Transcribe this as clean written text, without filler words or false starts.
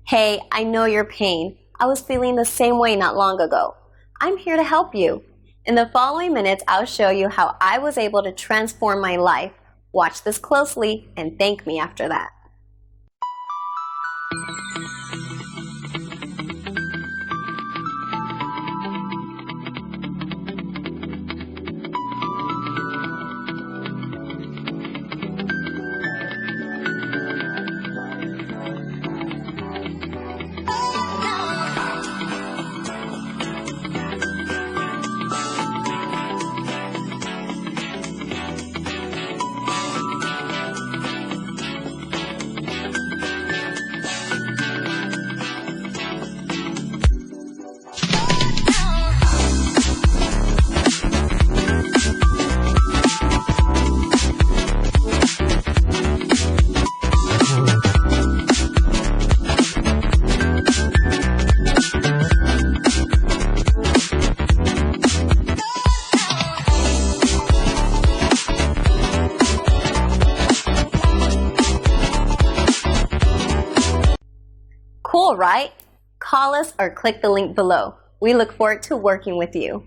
Hey, I know your pain. I was feeling the same way not long ago. I'm here to help you. In the following minutes, I'll show you how I was able to transform my life. Watch this closely and thank me after that. Cool, right? Call us or click the link below. We look forward to working with you.